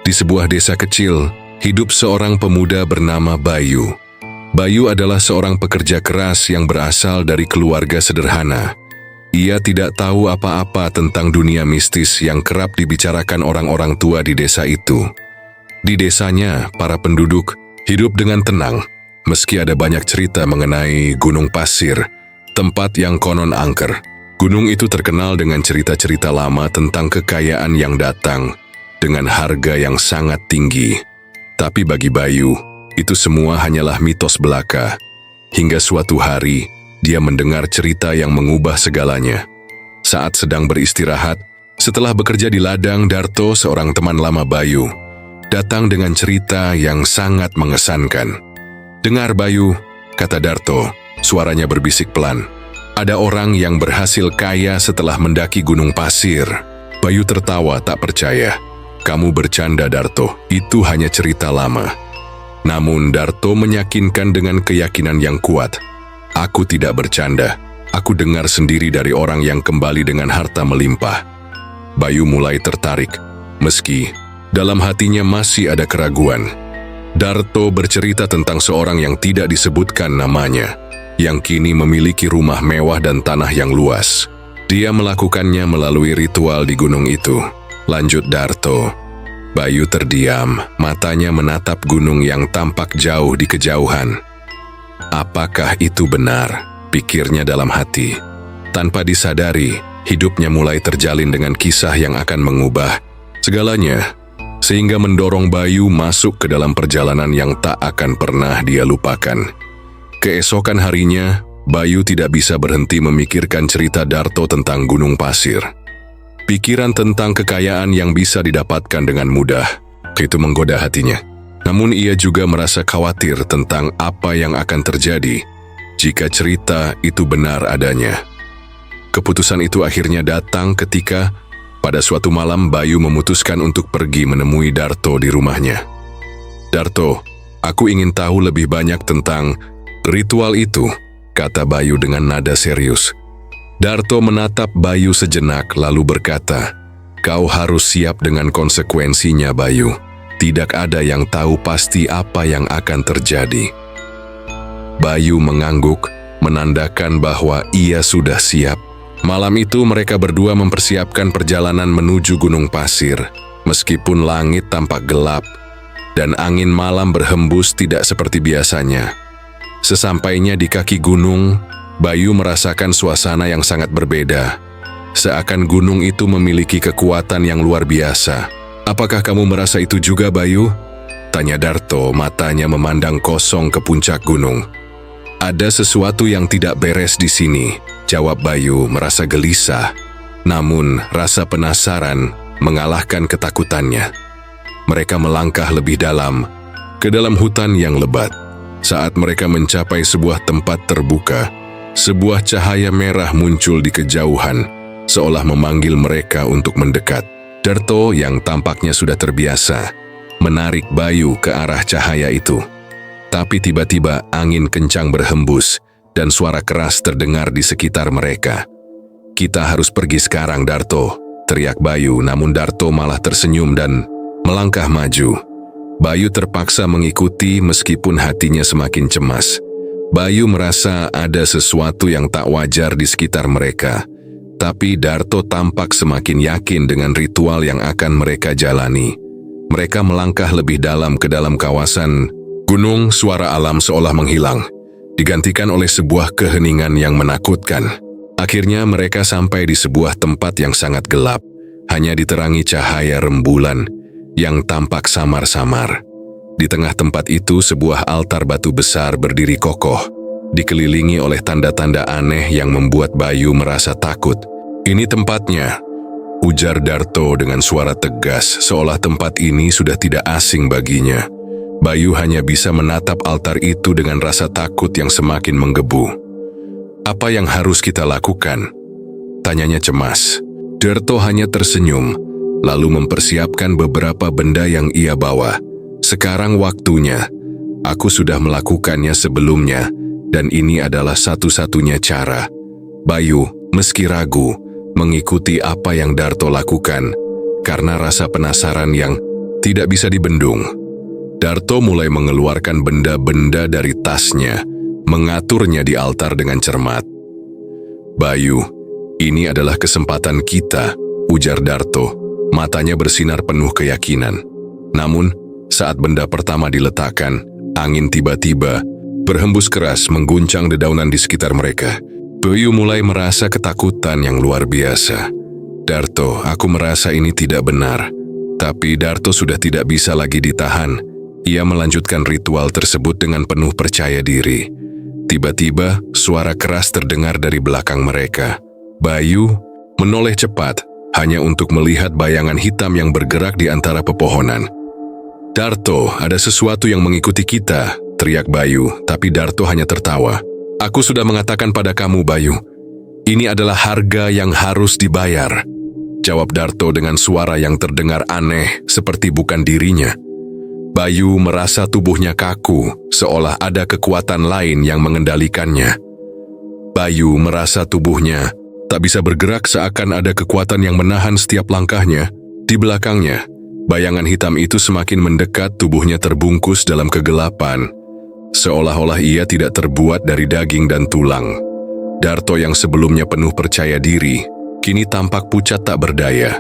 Di sebuah desa kecil, hidup seorang pemuda bernama Bayu. Bayu adalah seorang pekerja keras yang berasal dari keluarga sederhana. Ia tidak tahu apa-apa tentang dunia mistis yang kerap dibicarakan orang-orang tua di desa itu. Di desanya, para penduduk hidup dengan tenang, meski ada banyak cerita mengenai Gunung Pasir, tempat yang konon angker. Gunung itu terkenal dengan cerita-cerita lama tentang kekayaan yang datang dengan harga yang sangat tinggi. Tapi bagi Bayu, itu semua hanyalah mitos belaka. Hingga suatu hari, dia mendengar cerita yang mengubah segalanya. Saat sedang beristirahat, setelah bekerja di ladang, Darto, seorang teman lama Bayu, datang dengan cerita yang sangat mengesankan. "Dengar Bayu," kata Darto, suaranya berbisik pelan. "Ada orang yang berhasil kaya setelah mendaki Gunung Pasir." Bayu tertawa tak percaya. "Kamu bercanda Darto, itu hanya cerita lama." Namun Darto meyakinkan dengan keyakinan yang kuat. "Aku tidak bercanda, aku dengar sendiri dari orang yang kembali dengan harta melimpah." Bayu mulai tertarik, meski dalam hatinya masih ada keraguan. Darto bercerita tentang seorang yang tidak disebutkan namanya, yang kini memiliki rumah mewah dan tanah yang luas. Dia melakukannya melalui ritual di gunung itu. Lanjut Darto. Bayu terdiam, matanya menatap gunung yang tampak jauh di kejauhan. Apakah itu benar? Pikirnya dalam hati. Tanpa disadari, hidupnya mulai terjalin dengan kisah yang akan mengubah segalanya, sehingga mendorong Bayu masuk ke dalam perjalanan yang tak akan pernah dia lupakan. Keesokan harinya, Bayu tidak bisa berhenti memikirkan cerita Darto tentang Gunung Pasir. Pikiran tentang kekayaan yang bisa didapatkan dengan mudah, itu menggoda hatinya. Namun ia juga merasa khawatir tentang apa yang akan terjadi jika cerita itu benar adanya. Keputusan itu akhirnya datang ketika pada suatu malam Bayu memutuskan untuk pergi menemui Darto di rumahnya. "Darto, aku ingin tahu lebih banyak tentang ritual itu," kata Bayu dengan nada serius. Darto menatap Bayu sejenak lalu berkata, "Kau harus siap dengan konsekuensinya Bayu. Tidak ada yang tahu pasti apa yang akan terjadi." Bayu mengangguk, menandakan bahwa ia sudah siap. Malam itu mereka berdua mempersiapkan perjalanan menuju Gunung Pasir, meskipun langit tampak gelap dan angin malam berhembus tidak seperti biasanya. Sesampainya di kaki gunung, Bayu merasakan suasana yang sangat berbeda. Seakan gunung itu memiliki kekuatan yang luar biasa. "Apakah kamu merasa itu juga Bayu?" tanya Darto, matanya memandang kosong ke puncak gunung. "Ada sesuatu yang tidak beres di sini," jawab Bayu merasa gelisah. Namun rasa penasaran mengalahkan ketakutannya. Mereka melangkah lebih dalam, ke dalam hutan yang lebat. Saat mereka mencapai sebuah tempat terbuka, sebuah cahaya merah muncul di kejauhan, seolah memanggil mereka untuk mendekat. Darto yang tampaknya sudah terbiasa, menarik Bayu ke arah cahaya itu. Tapi tiba-tiba angin kencang berhembus, dan suara keras terdengar di sekitar mereka. "Kita harus pergi sekarang Darto," teriak Bayu, namun Darto malah tersenyum dan melangkah maju. Bayu terpaksa mengikuti meskipun hatinya semakin cemas. Bayu merasa ada sesuatu yang tak wajar di sekitar mereka, tapi Darto tampak semakin yakin dengan ritual yang akan mereka jalani. Mereka melangkah lebih dalam ke dalam kawasan gunung. Suara alam seolah menghilang, digantikan oleh sebuah keheningan yang menakutkan. Akhirnya mereka sampai di sebuah tempat yang sangat gelap, hanya diterangi cahaya rembulan yang tampak samar-samar. Di tengah tempat itu sebuah altar batu besar berdiri kokoh, dikelilingi oleh tanda-tanda aneh yang membuat Bayu merasa takut. "Ini tempatnya," ujar Darto dengan suara tegas, seolah tempat ini sudah tidak asing baginya. Bayu hanya bisa menatap altar itu dengan rasa takut yang semakin menggebu. "Apa yang harus kita lakukan?" tanyanya cemas. Darto hanya tersenyum, lalu mempersiapkan beberapa benda yang ia bawa. "Sekarang waktunya. Aku sudah melakukannya sebelumnya, dan ini adalah satu-satunya cara." Bayu, meski ragu, mengikuti apa yang Darto lakukan, karena rasa penasaran yang tidak bisa dibendung. Darto mulai mengeluarkan benda-benda dari tasnya, mengaturnya di altar dengan cermat. "Bayu, ini adalah kesempatan kita," ujar Darto, matanya bersinar penuh keyakinan. Namun, saat benda pertama diletakkan, angin tiba-tiba berhembus keras mengguncang dedaunan di sekitar mereka. Bayu mulai merasa ketakutan yang luar biasa. "Darto, aku merasa ini tidak benar." Tapi Darto sudah tidak bisa lagi ditahan. Ia melanjutkan ritual tersebut dengan penuh percaya diri. Tiba-tiba, suara keras terdengar dari belakang mereka. Bayu menoleh cepat, hanya untuk melihat bayangan hitam yang bergerak di antara pepohonan. "Darto, ada sesuatu yang mengikuti kita," teriak Bayu, tapi Darto hanya tertawa. "Aku sudah mengatakan pada kamu, Bayu, ini adalah harga yang harus dibayar," jawab Darto dengan suara yang terdengar aneh seperti bukan dirinya. Bayu merasa tubuhnya kaku, seolah ada kekuatan lain yang mengendalikannya. Bayu merasa tubuhnya tak bisa bergerak, seakan ada kekuatan yang menahan setiap langkahnya. Di belakangnya, bayangan hitam itu semakin mendekat, tubuhnya terbungkus dalam kegelapan, seolah-olah ia tidak terbuat dari daging dan tulang. Darto yang sebelumnya penuh percaya diri, kini tampak pucat tak berdaya.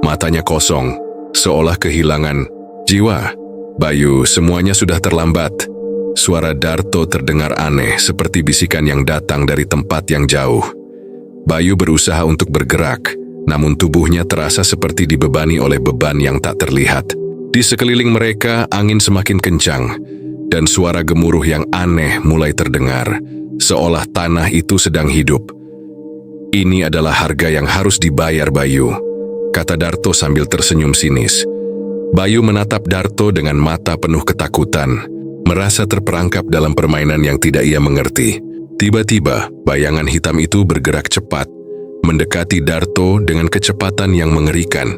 Matanya kosong, seolah kehilangan jiwa. "Bayu, semuanya sudah terlambat." Suara Darto terdengar aneh, seperti bisikan yang datang dari tempat yang jauh. Bayu berusaha untuk bergerak, namun tubuhnya terasa seperti dibebani oleh beban yang tak terlihat. Di sekeliling mereka, angin semakin kencang, dan suara gemuruh yang aneh mulai terdengar, seolah tanah itu sedang hidup. "Ini adalah harga yang harus dibayar, Bayu," kata Darto sambil tersenyum sinis. Bayu menatap Darto dengan mata penuh ketakutan, merasa terperangkap dalam permainan yang tidak ia mengerti. Tiba-tiba, bayangan hitam itu bergerak cepat, mendekati Darto dengan kecepatan yang mengerikan.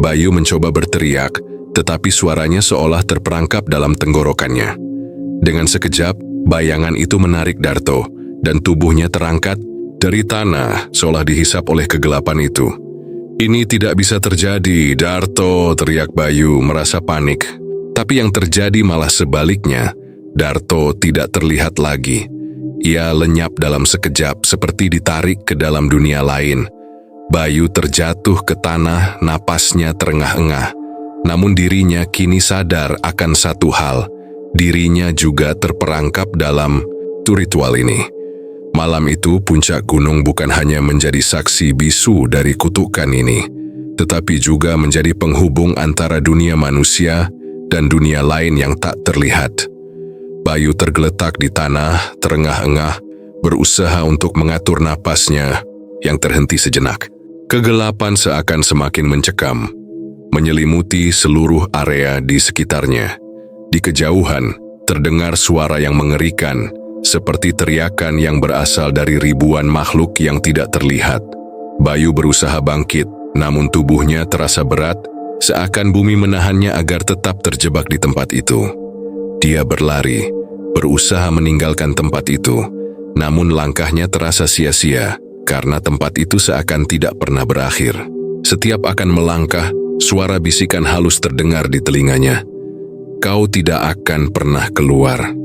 Bayu mencoba berteriak, tetapi suaranya seolah terperangkap dalam tenggorokannya. Dengan sekejap, bayangan itu menarik Darto, dan tubuhnya terangkat dari tanah, seolah dihisap oleh kegelapan itu. "Ini tidak bisa terjadi, Darto," teriak Bayu merasa panik. Tapi yang terjadi malah sebaliknya. Darto tidak terlihat lagi. Ia lenyap dalam sekejap, seperti ditarik ke dalam dunia lain. Bayu terjatuh ke tanah, napasnya terengah-engah. Namun dirinya kini sadar akan satu hal. Dirinya juga terperangkap dalam ritual ini. Malam itu, puncak gunung bukan hanya menjadi saksi bisu dari kutukan ini, tetapi juga menjadi penghubung antara dunia manusia dan dunia lain yang tak terlihat. Bayu tergeletak di tanah, terengah-engah, berusaha untuk mengatur napasnya yang terhenti sejenak. Kegelapan seakan semakin mencekam, menyelimuti seluruh area di sekitarnya. Di kejauhan, terdengar suara yang mengerikan, seperti teriakan yang berasal dari ribuan makhluk yang tidak terlihat. Bayu berusaha bangkit, namun tubuhnya terasa berat, seakan bumi menahannya agar tetap terjebak di tempat itu. Dia berlari, berusaha meninggalkan tempat itu, namun langkahnya terasa sia-sia, karena tempat itu seakan tidak pernah berakhir. Setiap akan melangkah, suara bisikan halus terdengar di telinganya. "Kau tidak akan pernah keluar."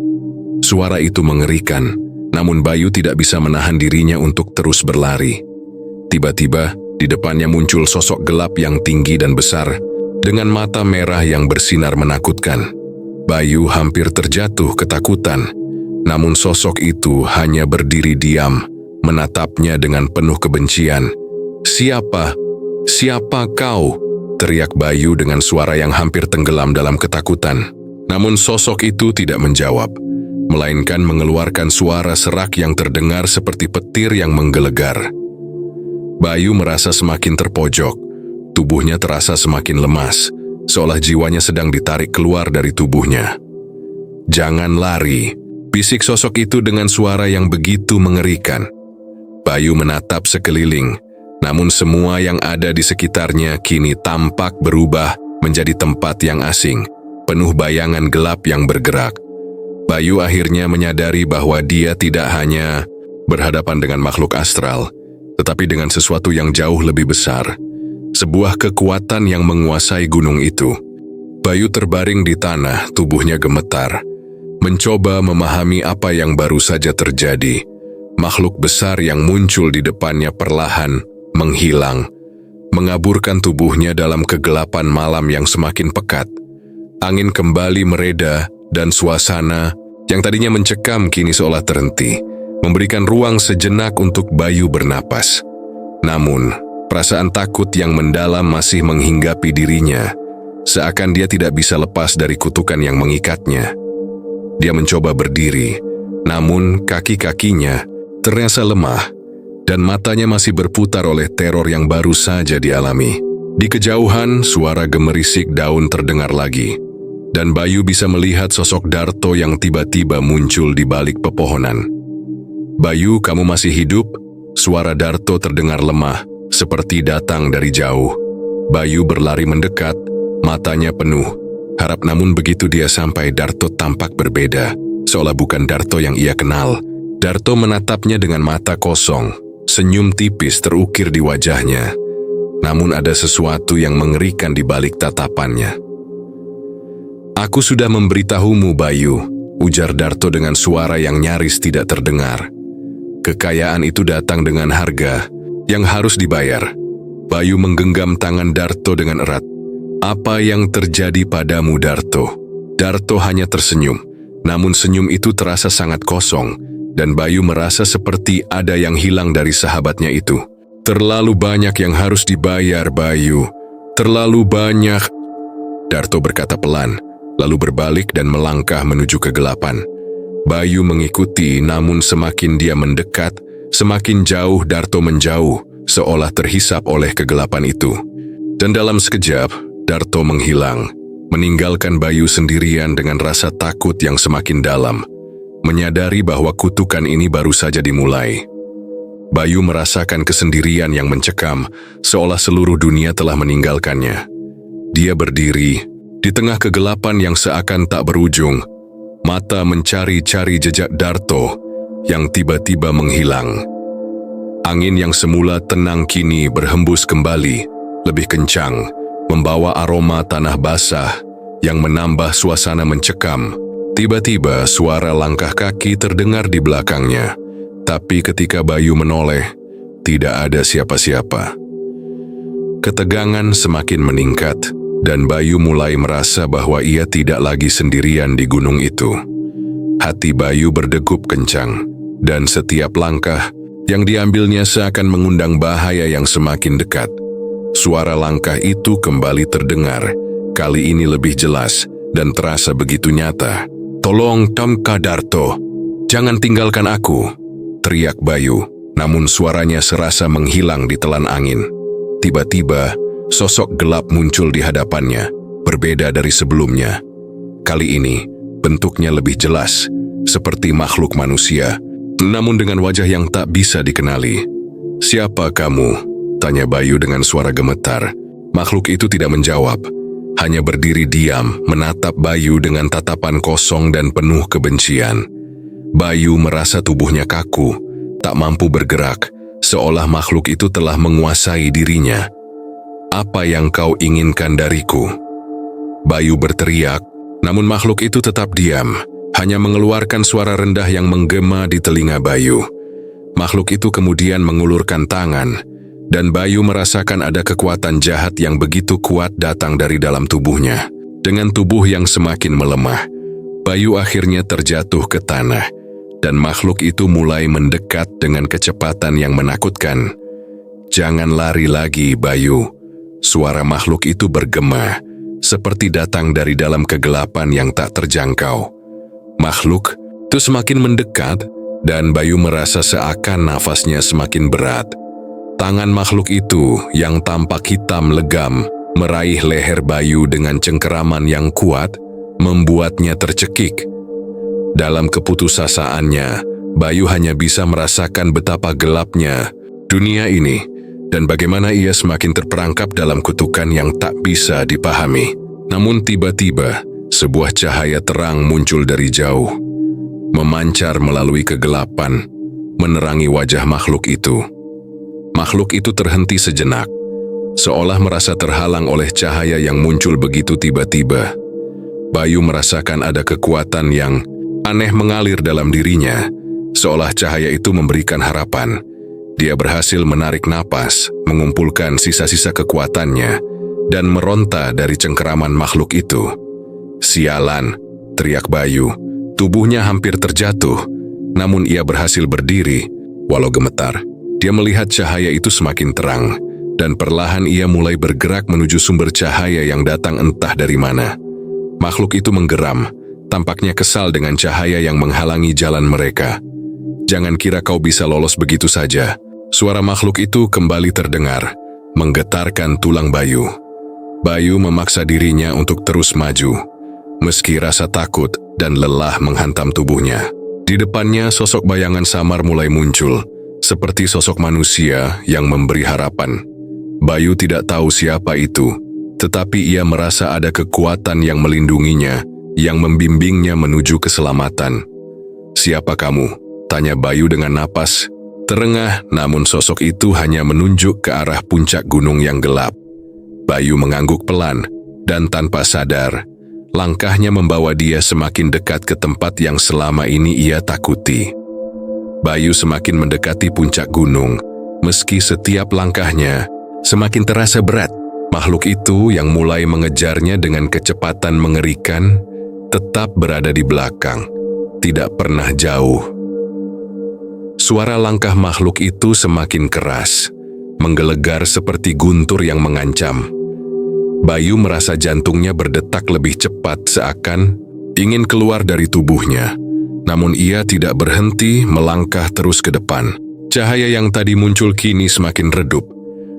Suara itu mengerikan, namun Bayu tidak bisa menahan dirinya untuk terus berlari. Tiba-tiba, di depannya muncul sosok gelap yang tinggi dan besar, dengan mata merah yang bersinar menakutkan. Bayu hampir terjatuh ketakutan, namun sosok itu hanya berdiri diam, menatapnya dengan penuh kebencian. "Siapa? Siapa kau?" teriak Bayu dengan suara yang hampir tenggelam dalam ketakutan. Namun sosok itu tidak menjawab, melainkan mengeluarkan suara serak yang terdengar seperti petir yang menggelegar. Bayu merasa semakin terpojok, tubuhnya terasa semakin lemas, seolah jiwanya sedang ditarik keluar dari tubuhnya. "Jangan lari," bisik sosok itu dengan suara yang begitu mengerikan. Bayu menatap sekeliling, namun semua yang ada di sekitarnya kini tampak berubah menjadi tempat yang asing, penuh bayangan gelap yang bergerak. Bayu akhirnya menyadari bahwa dia tidak hanya berhadapan dengan makhluk astral, tetapi dengan sesuatu yang jauh lebih besar. Sebuah kekuatan yang menguasai gunung itu. Bayu terbaring di tanah, tubuhnya gemetar. Mencoba memahami apa yang baru saja terjadi. Makhluk besar yang muncul di depannya perlahan menghilang, mengaburkan tubuhnya dalam kegelapan malam yang semakin pekat. Angin kembali mereda dan suasana yang tadinya mencekam kini seolah terhenti, memberikan ruang sejenak untuk Bayu bernapas. Namun, perasaan takut yang mendalam masih menghinggapi dirinya, seakan dia tidak bisa lepas dari kutukan yang mengikatnya. Dia mencoba berdiri, namun kaki-kakinya terasa lemah dan matanya masih berputar oleh teror yang baru saja dialami. Di kejauhan, suara gemerisik daun terdengar lagi, dan Bayu bisa melihat sosok Darto yang tiba-tiba muncul di balik pepohonan. "Bayu, kamu masih hidup?" Suara Darto terdengar lemah, seperti datang dari jauh. Bayu berlari mendekat, matanya penuh harap, namun begitu dia sampai, Darto tampak berbeda, seolah bukan Darto yang ia kenal. Darto menatapnya dengan mata kosong, senyum tipis terukir di wajahnya. Namun ada sesuatu yang mengerikan di balik tatapannya. "Aku sudah memberitahumu, Bayu," ujar Darto dengan suara yang nyaris tidak terdengar. "Kekayaan itu datang dengan harga yang harus dibayar." Bayu menggenggam tangan Darto dengan erat. "Apa yang terjadi padamu, Darto?" Darto hanya tersenyum, namun senyum itu terasa sangat kosong, dan Bayu merasa seperti ada yang hilang dari sahabatnya itu. "Terlalu banyak yang harus dibayar, Bayu. Terlalu banyak." Darto berkata pelan, lalu berbalik dan melangkah menuju kegelapan. Bayu mengikuti, namun semakin dia mendekat, semakin jauh Darto menjauh, seolah terhisap oleh kegelapan itu. Dan dalam sekejap, Darto menghilang, meninggalkan Bayu sendirian dengan rasa takut yang semakin dalam, menyadari bahwa kutukan ini baru saja dimulai. Bayu merasakan kesendirian yang mencekam, seolah seluruh dunia telah meninggalkannya. Dia berdiri di tengah kegelapan yang seakan tak berujung, mata mencari-cari jejak Darto yang tiba-tiba menghilang. Angin yang semula tenang kini berhembus kembali, lebih kencang, membawa aroma tanah basah yang menambah suasana mencekam. Tiba-tiba suara langkah kaki terdengar di belakangnya, tapi ketika Bayu menoleh, tidak ada siapa-siapa. Ketegangan semakin meningkat, dan Bayu mulai merasa bahwa ia tidak lagi sendirian di gunung itu. Hati Bayu berdegup kencang, dan setiap langkah yang diambilnya seakan mengundang bahaya yang semakin dekat. Suara langkah itu kembali terdengar, kali ini lebih jelas dan terasa begitu nyata. "Tolong, Tomka Darto, jangan tinggalkan aku," teriak Bayu, namun suaranya serasa menghilang di telan angin. Tiba-tiba, sosok gelap muncul di hadapannya, berbeda dari sebelumnya. Kali ini, bentuknya lebih jelas, seperti makhluk manusia, namun dengan wajah yang tak bisa dikenali. "Siapa kamu?" tanya Bayu dengan suara gemetar. Makhluk itu tidak menjawab, hanya berdiri diam, menatap Bayu dengan tatapan kosong dan penuh kebencian. Bayu merasa tubuhnya kaku, tak mampu bergerak, seolah makhluk itu telah menguasai dirinya. "Apa yang kau inginkan dariku?" Bayu berteriak, namun makhluk itu tetap diam, hanya mengeluarkan suara rendah yang menggema di telinga Bayu. Makhluk itu kemudian mengulurkan tangan, dan Bayu merasakan ada kekuatan jahat yang begitu kuat datang dari dalam tubuhnya. Dengan tubuh yang semakin melemah, Bayu akhirnya terjatuh ke tanah, dan makhluk itu mulai mendekat dengan kecepatan yang menakutkan. "Jangan lari lagi, Bayu," suara makhluk itu bergema, seperti datang dari dalam kegelapan yang tak terjangkau. Makhluk itu semakin mendekat, dan Bayu merasa seakan nafasnya semakin berat. Tangan makhluk itu yang tampak hitam legam meraih leher Bayu dengan cengkeraman yang kuat, membuatnya tercekik. Dalam keputusasaannya, Bayu hanya bisa merasakan betapa gelapnya dunia ini dan bagaimana ia semakin terperangkap dalam kutukan yang tak bisa dipahami. Namun tiba-tiba, sebuah cahaya terang muncul dari jauh, memancar melalui kegelapan, menerangi wajah makhluk itu. Makhluk itu terhenti sejenak, seolah merasa terhalang oleh cahaya yang muncul begitu tiba-tiba. Bayu merasakan ada kekuatan yang aneh mengalir dalam dirinya, seolah cahaya itu memberikan harapan. Dia berhasil menarik napas, mengumpulkan sisa-sisa kekuatannya, dan meronta dari cengkeraman makhluk itu. "Sialan!" teriak Bayu. Tubuhnya hampir terjatuh, namun ia berhasil berdiri, walau gemetar. Dia melihat cahaya itu semakin terang, dan perlahan ia mulai bergerak menuju sumber cahaya yang datang entah dari mana. Makhluk itu menggeram, tampaknya kesal dengan cahaya yang menghalangi jalan mereka. "Jangan kira kau bisa lolos begitu saja." Suara makhluk itu kembali terdengar, menggetarkan tulang Bayu. Bayu memaksa dirinya untuk terus maju, meski rasa takut dan lelah menghantam tubuhnya. Di depannya sosok bayangan samar mulai muncul, seperti sosok manusia yang memberi harapan. Bayu tidak tahu siapa itu, tetapi ia merasa ada kekuatan yang melindunginya, yang membimbingnya menuju keselamatan. "Siapa kamu?" tanya Bayu dengan napas terengah, namun sosok itu hanya menunjuk ke arah puncak gunung yang gelap. Bayu mengangguk pelan, dan tanpa sadar, langkahnya membawa dia semakin dekat ke tempat yang selama ini ia takuti. Bayu semakin mendekati puncak gunung, meski setiap langkahnya semakin terasa berat. Makhluk itu yang mulai mengejarnya dengan kecepatan mengerikan, tetap berada di belakang, tidak pernah jauh. Suara langkah makhluk itu semakin keras, menggelegar seperti guntur yang mengancam. Bayu merasa jantungnya berdetak lebih cepat, seakan ingin keluar dari tubuhnya. Namun ia tidak berhenti melangkah terus ke depan. Cahaya yang tadi muncul kini semakin redup.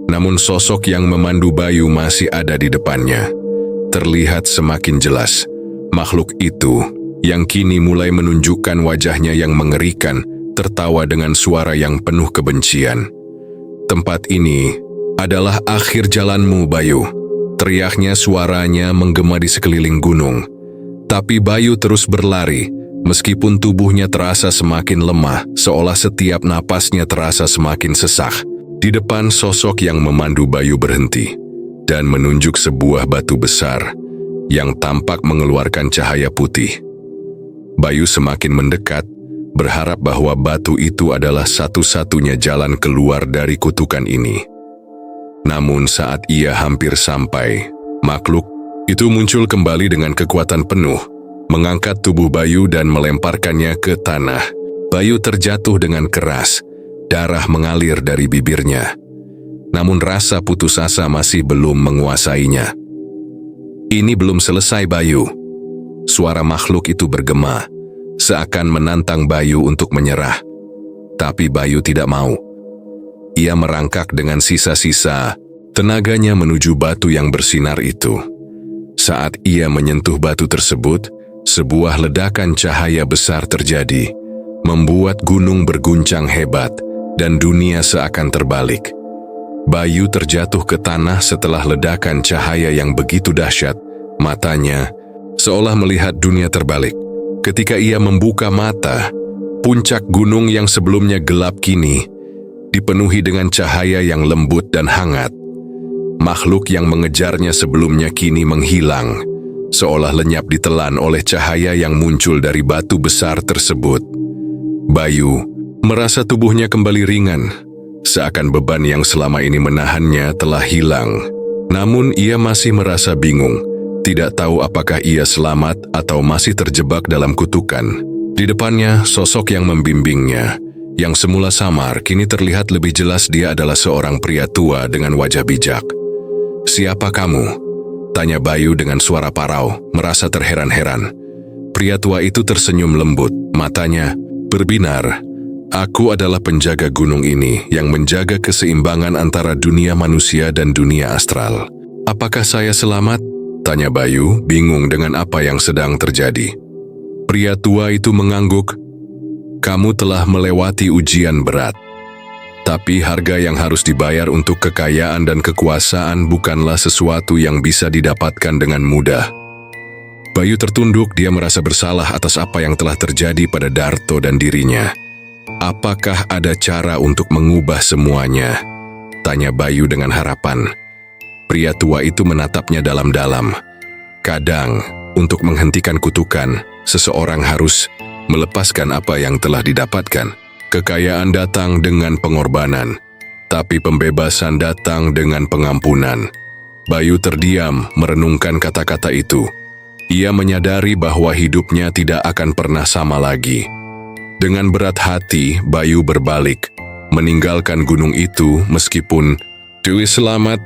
Namun sosok yang memandu Bayu masih ada di depannya. Terlihat semakin jelas. Makhluk itu, yang kini mulai menunjukkan wajahnya yang mengerikan, tertawa dengan suara yang penuh kebencian. "Tempat ini adalah akhir jalanmu, Bayu." Teriaknya, suaranya menggema di sekeliling gunung. Tapi Bayu terus berlari, meskipun tubuhnya terasa semakin lemah, seolah setiap napasnya terasa semakin sesak. Di depan sosok yang memandu Bayu berhenti, dan menunjuk sebuah batu besar yang tampak mengeluarkan cahaya putih. Bayu semakin mendekat, berharap bahwa batu itu adalah satu-satunya jalan keluar dari kutukan ini. Namun saat ia hampir sampai, makhluk itu muncul kembali dengan kekuatan penuh, mengangkat tubuh Bayu dan melemparkannya ke tanah. Bayu terjatuh dengan keras, darah mengalir dari bibirnya. Namun rasa putus asa masih belum menguasainya. "Ini belum selesai, Bayu." Suara makhluk itu bergema, seakan menantang Bayu untuk menyerah. Tapi Bayu tidak mau. Ia merangkak dengan sisa-sisa tenaganya menuju batu yang bersinar itu. Saat ia menyentuh batu tersebut, sebuah ledakan cahaya besar terjadi, membuat gunung berguncang hebat, dan dunia seakan terbalik. Bayu terjatuh ke tanah setelah ledakan cahaya yang begitu dahsyat. Matanya seolah melihat dunia terbalik. Ketika ia membuka mata, puncak gunung yang sebelumnya gelap kini dipenuhi dengan cahaya yang lembut dan hangat. Makhluk yang mengejarnya sebelumnya kini menghilang, seolah lenyap ditelan oleh cahaya yang muncul dari batu besar tersebut. Bayu merasa tubuhnya kembali ringan, seakan beban yang selama ini menahannya telah hilang. Namun ia masih merasa bingung, tidak tahu apakah ia selamat atau masih terjebak dalam kutukan. Di depannya, sosok yang membimbingnya, yang semula samar, kini terlihat lebih jelas. Dia adalah seorang pria tua dengan wajah bijak. "Siapa kamu?" tanya Bayu dengan suara parau, merasa terheran-heran. Pria tua itu tersenyum lembut, matanya berbinar. "Aku adalah penjaga gunung ini yang menjaga keseimbangan antara dunia manusia dan dunia astral." "Apakah saya selamat?" tanya Bayu, bingung dengan apa yang sedang terjadi. Pria tua itu mengangguk. "Kamu telah melewati ujian berat. Tapi harga yang harus dibayar untuk kekayaan dan kekuasaan bukanlah sesuatu yang bisa didapatkan dengan mudah." Bayu tertunduk, dia merasa bersalah atas apa yang telah terjadi pada Darto dan dirinya. "Apakah ada cara untuk mengubah semuanya?" tanya Bayu dengan harapan. Pria tua itu menatapnya dalam-dalam. Kadang, untuk menghentikan kutukan, seseorang harus melepaskan apa yang telah didapatkan. Kekayaan datang dengan pengorbanan, tapi pembebasan datang dengan pengampunan. Bayu terdiam merenungkan kata-kata itu. Ia menyadari bahwa hidupnya tidak akan pernah sama lagi. Dengan berat hati, Bayu berbalik, meninggalkan gunung itu meskipun Dewi selamat,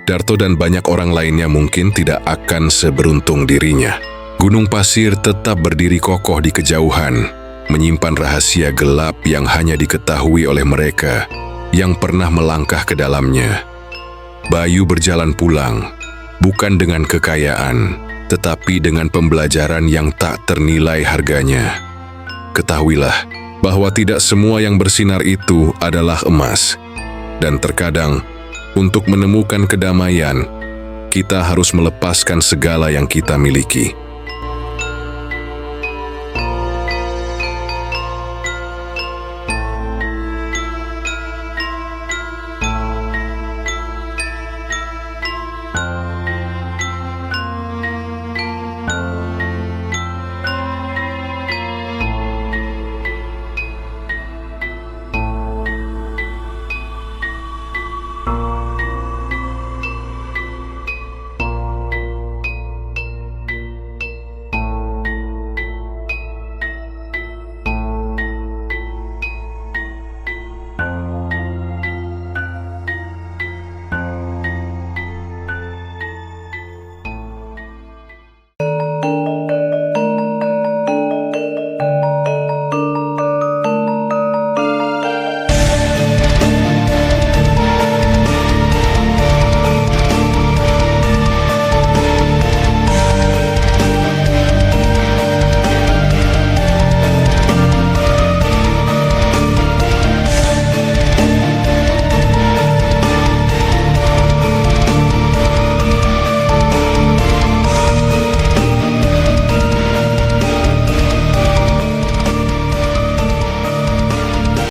Darto dan banyak orang lainnya mungkin tidak akan seberuntung dirinya. Gunung pasir tetap berdiri kokoh di kejauhan, menyimpan rahasia gelap yang hanya diketahui oleh mereka yang pernah melangkah ke dalamnya. Bayu berjalan pulang, bukan dengan kekayaan, tetapi dengan pembelajaran yang tak ternilai harganya. Ketahuilah bahwa tidak semua yang bersinar itu adalah emas, dan terkadang untuk menemukan kedamaian, kita harus melepaskan segala yang kita miliki.